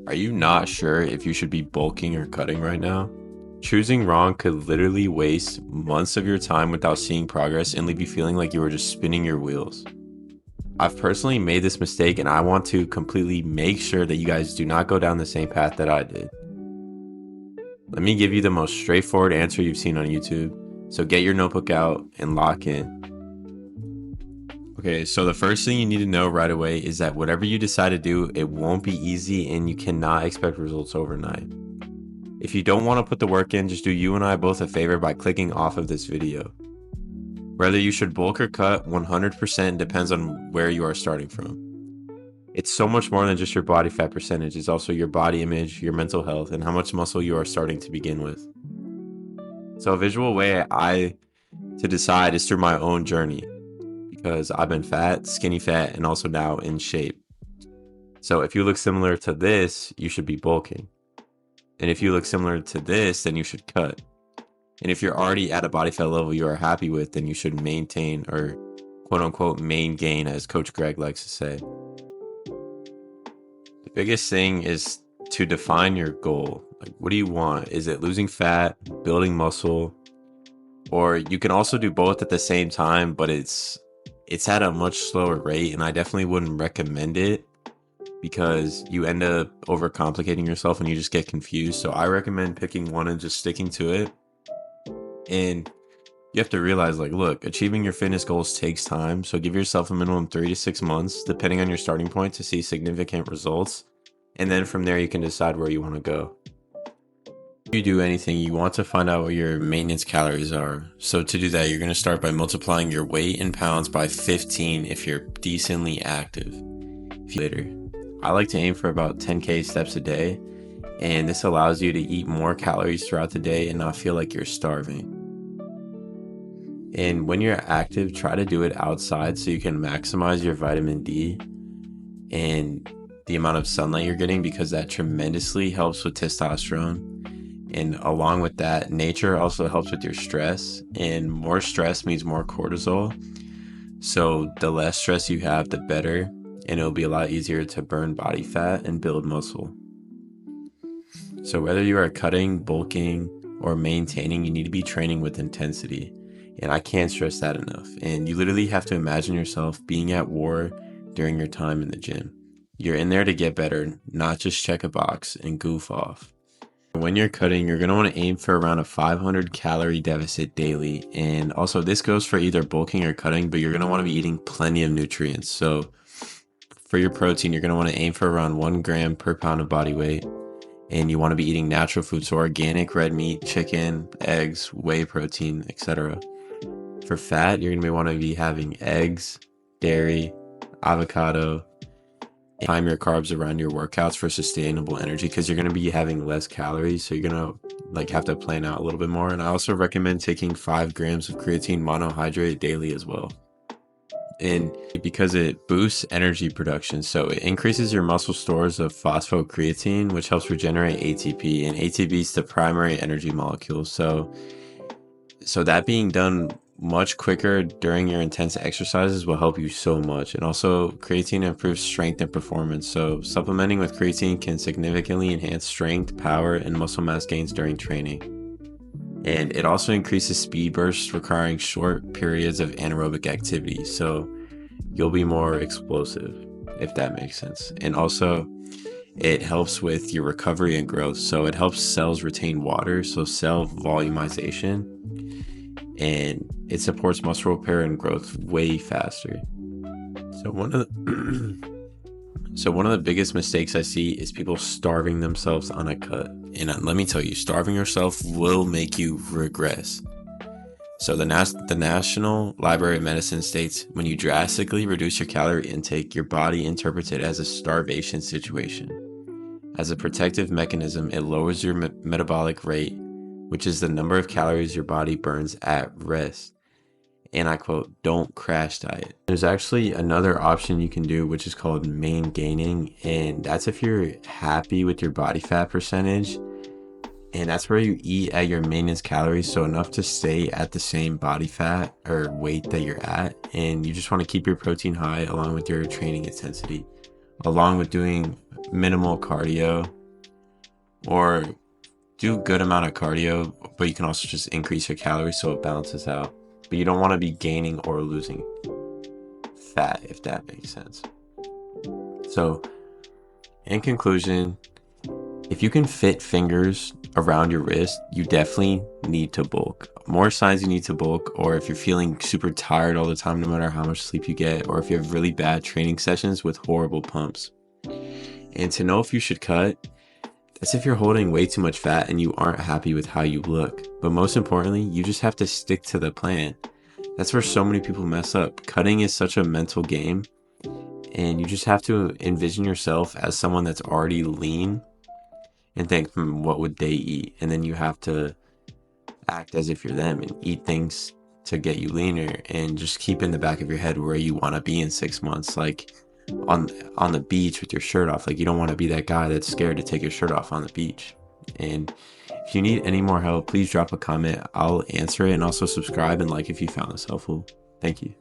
Are you not sure if you should be bulking or cutting right now? Choosing wrong could literally waste months of your time without seeing progress and leave you feeling like you were just spinning your wheels. I've personally made this mistake and I want to completely make sure that you guys do not go down the same path that I did. Let me give you the most straightforward answer you've seen on YouTube. So get your notebook out and lock in. Okay, so the first thing you need to know right away is that whatever you decide to do, it won't be easy and you cannot expect results overnight. If you don't want to put the work in, just do you and I both a favor by clicking off of this video. Whether you should bulk or cut 100% depends on where you are starting from. It's so much more than just your body fat percentage. It's also your body image, your mental health, and how much muscle you are starting to begin with. So a visual way to decide is through my own journey, because I've been fat, skinny fat, and also now in shape. So if you look similar to this, you should be bulking. And if you look similar to this, then you should cut. And if you're already at a body fat level you are happy with, then you should maintain, or quote unquote main gain, as Coach Greg likes to say. The biggest thing is to define your goal. Like, what do you want? Is it losing fat, building muscle? Or you can also do both at the same time, but it's at a much slower rate, and I definitely wouldn't recommend it because you end up overcomplicating yourself and you just get confused. So I recommend picking one and just sticking to it. And you have to realize, like, look, achieving your fitness goals takes time. So give yourself a minimum 3 to 6 months, depending on your starting point, to see significant results. And then from there, you can decide where you want to go. If you do anything, you want to find out what your maintenance calories are. So to do that, you're going to start by multiplying your weight in pounds by 15 if you're decently active. Later, I like to aim for about 10K steps a day, and this allows you to eat more calories throughout the day and not feel like you're starving. And when you're active, try to do it outside so you can maximize your vitamin D and the amount of sunlight you're getting, because that tremendously helps with testosterone. And along with that, nature also helps with your stress, and more stress means more cortisol. So the less stress you have, the better, and it'll be a lot easier to burn body fat and build muscle. So whether you are cutting, bulking, or maintaining, you need to be training with intensity. And I can't stress that enough. And you literally have to imagine yourself being at war during your time in the gym. You're in there to get better, not just check a box and goof off. When you're cutting, you're going to want to aim for around a 500 calorie deficit daily. And also this goes for either bulking or cutting, but you're going to want to be eating plenty of nutrients. So for your protein, you're going to want to aim for around 1 gram per pound of body weight. And you want to be eating natural foods, so organic red meat, chicken, eggs, whey protein, etc. For fat, you're going to want to be having eggs, dairy, avocado. Time your carbs around your workouts for sustainable energy, because you're going to be having less calories, so you're going to have to plan out a little bit more. And I also recommend taking 5 grams of creatine monohydrate daily as well. And because it boosts energy production, so it increases your muscle stores of phosphocreatine, which helps regenerate ATP, and ATP is the primary energy molecule. So that being done much quicker during your intense exercises will help you so much. And also creatine improves strength and performance. So supplementing with creatine can significantly enhance strength, power, and muscle mass gains during training. And it also increases speed bursts, requiring short periods of anaerobic activity. So you'll be more explosive, if that makes sense. And also it helps with your recovery and growth. So it helps cells retain water, so cell volumization. And it supports muscle repair and growth way faster. So one of the biggest mistakes I see is people starving themselves on a cut. And let me tell you, starving yourself will make you regress. So the National Library of Medicine states, when you drastically reduce your calorie intake, your body interprets it as a starvation situation. As a protective mechanism, it lowers your metabolic rate, which is the number of calories your body burns at rest. And I quote, don't crash diet. There's actually another option you can do, which is called main gaining. And that's if you're happy with your body fat percentage. And that's where you eat at your maintenance calories, so enough to stay at the same body fat or weight that you're at. And you just want to keep your protein high along with your training intensity, along with doing minimal cardio or do a good amount of cardio, but you can also just increase your calories so it balances out. But you don't want to be gaining or losing fat, if that makes sense. So, in conclusion, if you can fit fingers around your wrist, you definitely need to bulk. More signs you need to bulk, or if you're feeling super tired all the time, no matter how much sleep you get, or if you have really bad training sessions with horrible pumps. And to know if you should cut, that's if you're holding way too much fat and you aren't happy with how you look. But most importantly, you just have to stick to the plan. That's where so many people mess up. Cutting is such a mental game, and you just have to envision yourself as someone that's already lean and think, what would they eat? And then you have to act as if you're them and eat things to get you leaner, and just keep in the back of your head where you want to be in 6 months. Like on the beach with your shirt off. Like, you don't want to be that guy that's scared to take your shirt off on the beach. And if you need any more help, please drop a comment. I'll answer it, and also subscribe and like if you found this helpful. Thank you.